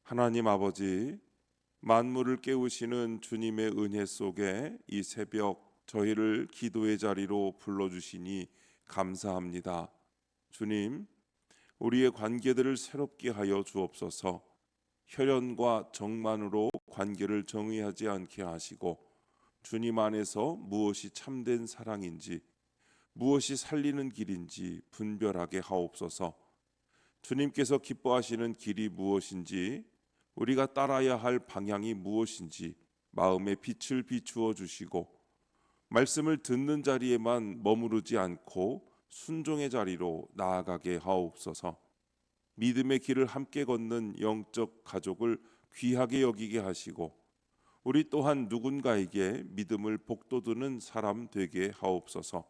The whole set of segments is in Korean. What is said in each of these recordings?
하나님 아버지, 만물을 깨우시는 주님의 은혜 속에 이 새벽 저희를 기도의 자리로 불러주시니 감사합니다. 주님, 우리의 관계들을 새롭게 하여 주옵소서. 혈연과 정만으로 관계를 정의하지 않게 하시고, 주님 안에서 무엇이 참된 사랑인지, 무엇이 살리는 길인지 분별하게 하옵소서. 주님께서 기뻐하시는 길이 무엇인지, 우리가 따라야 할 방향이 무엇인지 마음에 빛을 비추어 주시고, 말씀을 듣는 자리에만 머무르지 않고 순종의 자리로 나아가게 하옵소서. 믿음의 길을 함께 걷는 영적 가족을 귀하게 여기게 하시고, 우리 또한 누군가에게 믿음을 복돋우는 사람 되게 하옵소서.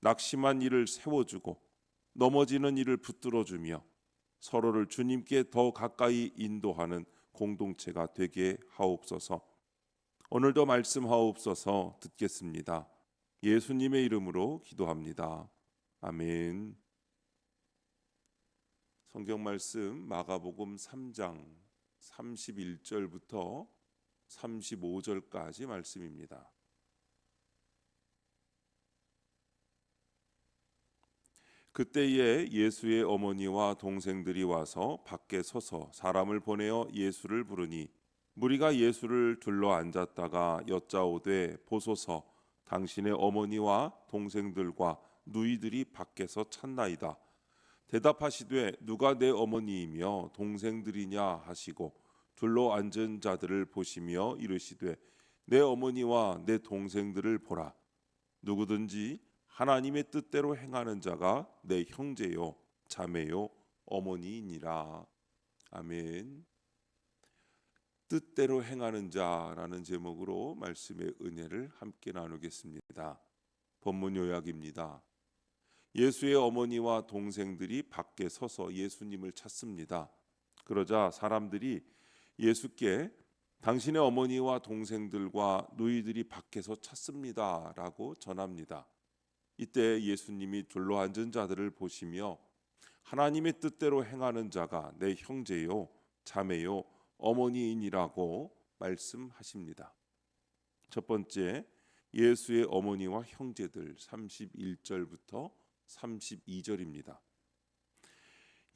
낙심한 이를 세워주고 넘어지는 이를 붙들어주며 서로를 주님께 더 가까이 인도하는 공동체가 되게 하옵소서. 오늘도 말씀하옵소서. 듣겠습니다. 예수님의 이름으로 기도합니다. 아멘. 성경 말씀 마가복음 3장 31절부터 35절까지 말씀입니다. 그때에 예수의 어머니와 동생들이 와서 밖에 서서 사람을 보내어 예수를 부르니, 무리가 예수를 둘러 앉았다가 여짜오되, 보소서, 당신의 어머니와 동생들과 누이들이 밖에서 찾나이다. 대답하시되, 누가 내 어머니이며 동생들이냐 하시고 둘러 앉은 자들을 보시며 이르시되, 내 어머니와 내 동생들을 보라. 누구든지 하나님의 뜻대로 행하는 자가 내 형제요 자매요 어머니이니라. 아멘. 뜻대로 행하는 자라는 제목으로 말씀의 은혜를 함께 나누겠습니다. 본문 요약입니다. 예수의 어머니와 동생들이 밖에 서서 예수님을 찾습니다. 그러자 사람들이 예수께 당신의 어머니와 동생들과 누이들이 밖에서 찾습니다 라고 전합니다. 이때 예수님이 둘러앉은 자들을 보시며, 하나님의 뜻대로 행하는 자가 내 형제요 자매요 어머니이니라고 말씀하십니다. 첫 번째, 예수의 어머니와 형제들 31절부터 32절입니다.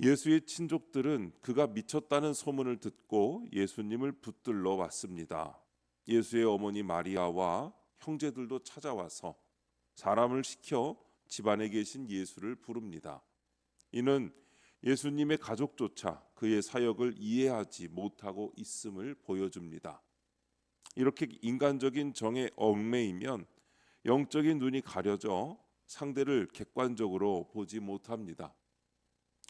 예수의 친족들은 그가 미쳤다는 소문을 듣고 예수님을 붙들러 왔습니다. 예수의 어머니 마리아와 형제들도 찾아와서 사람을 시켜 집안에 계신 예수를 부릅니다. 이는 예수님의 가족조차 그의 사역을 이해하지 못하고 있음을 보여줍니다. 이렇게 인간적인 정에 얽매이면 영적인 눈이 가려져 상대를 객관적으로 보지 못합니다.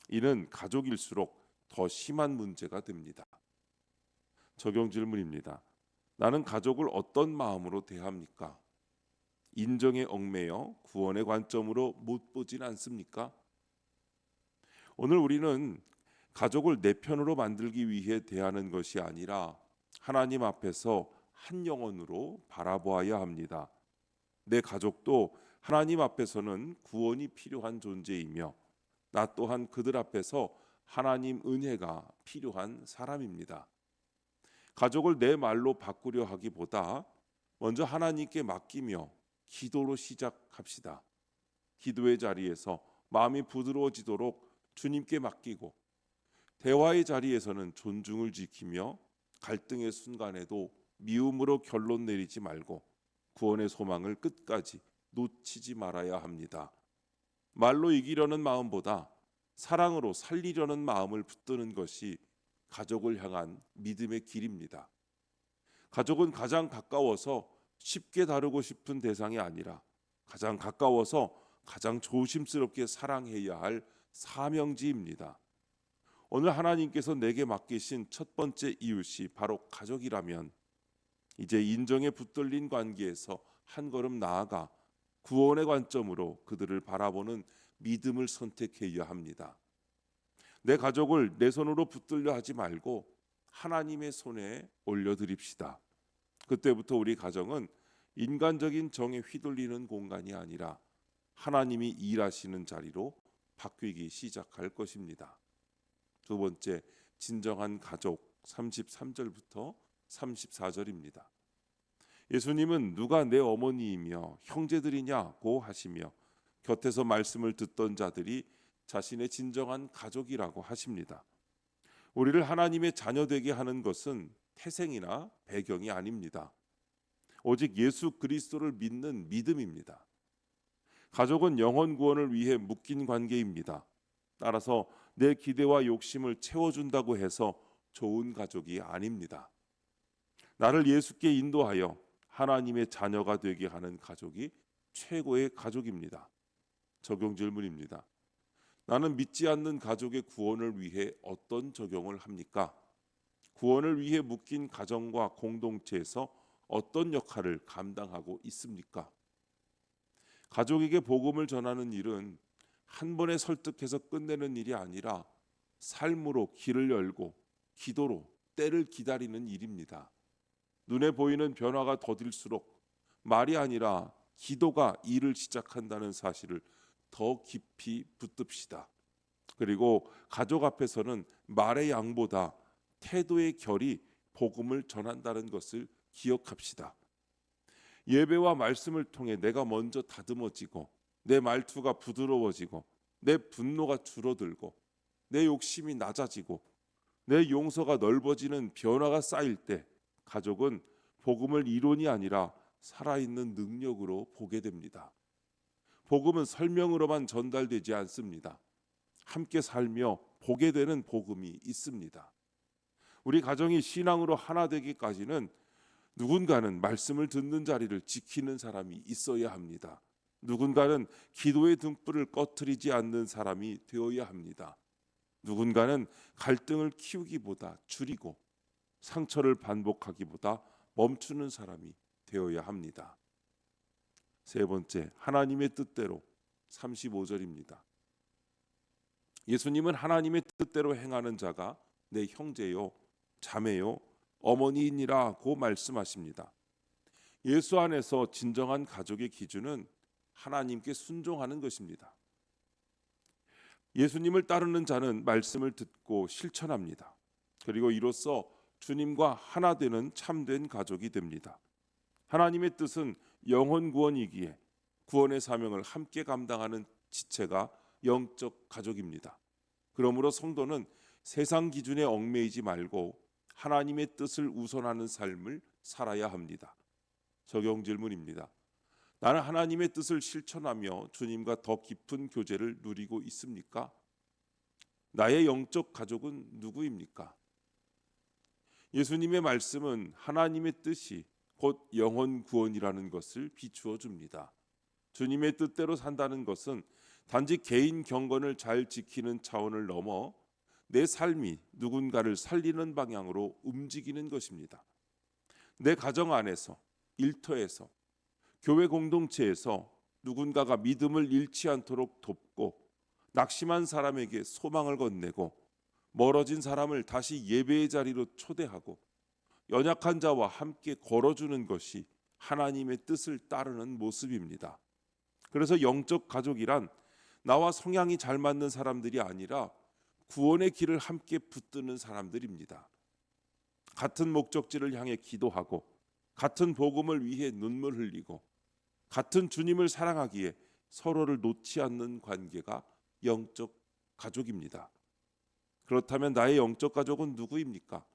이는 가족일수록 더 심한 문제가 됩니다. 적용 질문입니다. 나는 가족을 어떤 마음으로 대합니까? 인정에 얽매여 구원의 관점으로 못 보진 않습니까? 오늘 우리는 가족을 내 편으로 만들기 위해 대하는 것이 아니라 하나님 앞에서 한 영혼으로 바라보아야 합니다. 내 가족도 하나님 앞에서는 구원이 필요한 존재이며, 나 또한 그들 앞에서 하나님 은혜가 필요한 사람입니다. 가족을 내 말로 바꾸려 하기보다 먼저 하나님께 맡기며 기도로 시작합시다. 기도의 자리에서 마음이 부드러워지도록 주님께 맡기고, 대화의 자리에서는 존중을 지키며 갈등의 순간에도 미움으로 결론 내리지 말고 구원의 소망을 끝까지 놓치지 말아야 합니다. 말로 이기려는 마음보다 사랑으로 살리려는 마음을 붙드는 것이 가족을 향한 믿음의 길입니다. 가족은 가장 가까워서 쉽게 다루고 싶은 대상이 아니라 가장 가까워서 가장 조심스럽게 사랑해야 할 사명지입니다. 오늘 하나님께서 내게 맡기신 첫 번째 이웃이 바로 가족이라면, 이제 인정에 붙들린 관계에서 한 걸음 나아가 구원의 관점으로 그들을 바라보는 믿음을 선택해야 합니다. 내 가족을 내 손으로 붙들려 하지 말고 하나님의 손에 올려드립시다. 그때부터 우리 가정은 인간적인 정에 휘둘리는 공간이 아니라 하나님이 일하시는 자리로 바뀌기 시작할 것입니다. 두 번째, 진정한 가족 33절부터 34절입니다. 예수님은 누가 내 어머니이며 형제들이냐고 하시며 곁에서 말씀을 듣던 자들이 자신의 진정한 가족이라고 하십니다. 우리를 하나님의 자녀 되게 하는 것은 태생이나 배경이 아닙니다. 오직 예수 그리스도를 믿는 믿음입니다. 가족은 영혼 구원을 위해 묶인 관계입니다. 따라서 내 기대와 욕심을 채워준다고 해서 좋은 가족이 아닙니다. 나를 예수께 인도하여 하나님의 자녀가 되게 하는 가족이 최고의 가족입니다. 적용 질문입니다. 나는 믿지 않는 가족의 구원을 위해 어떤 적용을 합니까? 구원을 위해 묶인 가정과 공동체에서 어떤 역할을 감당하고 있습니까? 가족에게 복음을 전하는 일은 한 번에 설득해서 끝내는 일이 아니라 삶으로 길을 열고 기도로 때를 기다리는 일입니다. 눈에 보이는 변화가 더딜수록 말이 아니라 기도가 일을 시작한다는 사실을 더 깊이 붙듭시다. 그리고 가족 앞에서는 말의 양보다 태도의 결이 복음을 전한다는 것을 기억합시다. 예배와 말씀을 통해 내가 먼저 다듬어지고 내 말투가 부드러워지고 내 분노가 줄어들고 내 욕심이 낮아지고 내 용서가 넓어지는 변화가 쌓일 때 가족은 복음을 이론이 아니라 살아있는 능력으로 보게 됩니다. 복음은 설명으로만 전달되지 않습니다. 함께 살며 보게 되는 복음이 있습니다. 우리 가정이 신앙으로 하나 되기까지는 누군가는 말씀을 듣는 자리를 지키는 사람이 있어야 합니다. 누군가는 기도의 등불을 꺼트리지 않는 사람이 되어야 합니다. 누군가는 갈등을 키우기보다 줄이고 상처를 반복하기보다 멈추는 사람이 되어야 합니다. 세 번째, 하나님의 뜻대로 35절입니다. 예수님은 하나님의 뜻대로 행하는 자가 내 형제요, 자매요, 어머니이니라고 말씀하십니다. 예수 안에서 진정한 가족의 기준은 하나님께 순종하는 것입니다. 예수님을 따르는 자는 말씀을 듣고 실천합니다. 그리고 이로써 주님과 하나 되는 참된 가족이 됩니다. 하나님의 뜻은 영혼 구원이기에 구원의 사명을 함께 감당하는 지체가 영적 가족입니다. 그러므로 성도는 세상 기준에 얽매이지 말고 하나님의 뜻을 우선하는 삶을 살아야 합니다. 적용 질문입니다. 나는 하나님의 뜻을 실천하며 주님과 더 깊은 교제를 누리고 있습니까? 나의 영적 가족은 누구입니까? 예수님의 말씀은 하나님의 뜻이 곧 영혼 구원이라는 것을 비추어 줍니다. 주님의 뜻대로 산다는 것은 단지 개인 경건을 잘 지키는 차원을 넘어 내 삶이 누군가를 살리는 방향으로 움직이는 것입니다. 내 가정 안에서, 일터에서, 교회 공동체에서 누군가가 믿음을 잃지 않도록 돕고 낙심한 사람에게 소망을 건네고 멀어진 사람을 다시 예배의 자리로 초대하고 연약한 자와 함께 걸어주는 것이 하나님의 뜻을 따르는 모습입니다. 그래서 영적 가족이란 나와 성향이 잘 맞는 사람들이 아니라 구원의 길을 함께 붙드는 사람들입니다. 같은 목적지를 향해 기도하고 같은 복음을 위해 눈물 흘리고 같은 주님을 사랑하기에 서로를 놓지 않는 관계가 영적 가족입니다. 그렇다면 나의 영적 가족은 누구입니까?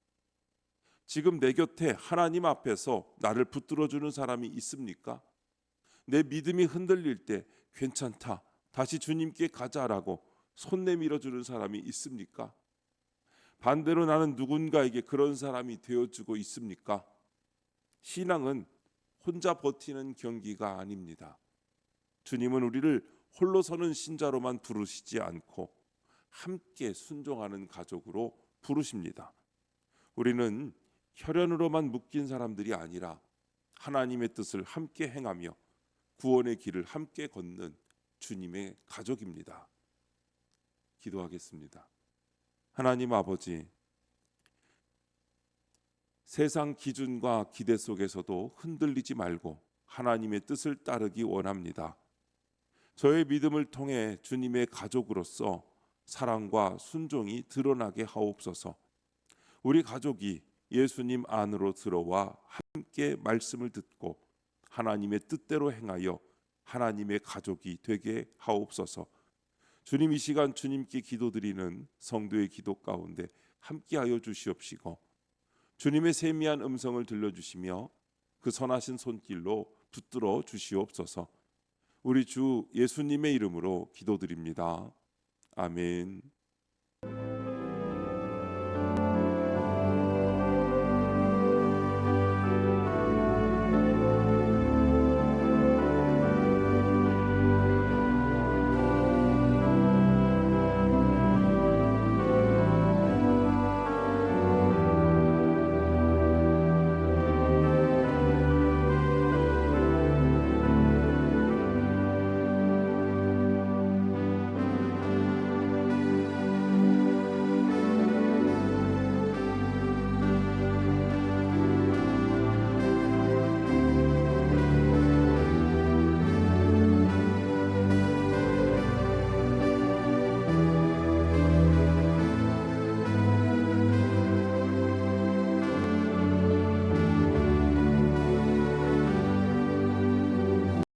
지금 내 곁에 하나님 앞에서 나를 붙들어주는 사람이 있습니까? 내 믿음이 흔들릴 때 괜찮다, 다시 주님께 가자라고 손 내밀어주는 사람이 있습니까? 반대로 나는 누군가에게 그런 사람이 되어주고 있습니까? 신앙은 혼자 버티는 경기가 아닙니다. 주님은 우리를 홀로 서는 신자로만 부르시지 않고 함께 순종하는 가족으로 부르십니다. 우리는 혈연으로만 묶인 사람들이 아니라 하나님의 뜻을 함께 행하며 구원의 길을 함께 걷는 주님의 가족입니다. 기도하겠습니다. 하나님 아버지, 세상 기준과 기대 속에서도 흔들리지 말고 하나님의 뜻을 따르기 원합니다. 저의 믿음을 통해 주님의 가족으로서 사랑과 순종이 드러나게 하옵소서. 우리 가족이 예수님 안으로 들어와 함께 말씀을 듣고 하나님의 뜻대로 행하여 하나님의 가족이 되게 하옵소서. 주님, 이 시간 주님께 기도드리는 성도의 기도 가운데 함께하여 주시옵시고 주님의 세미한 음성을 들려주시며 그 선하신 손길로 붙들어 주시옵소서. 우리 주 예수님의 이름으로 기도드립니다. 아멘.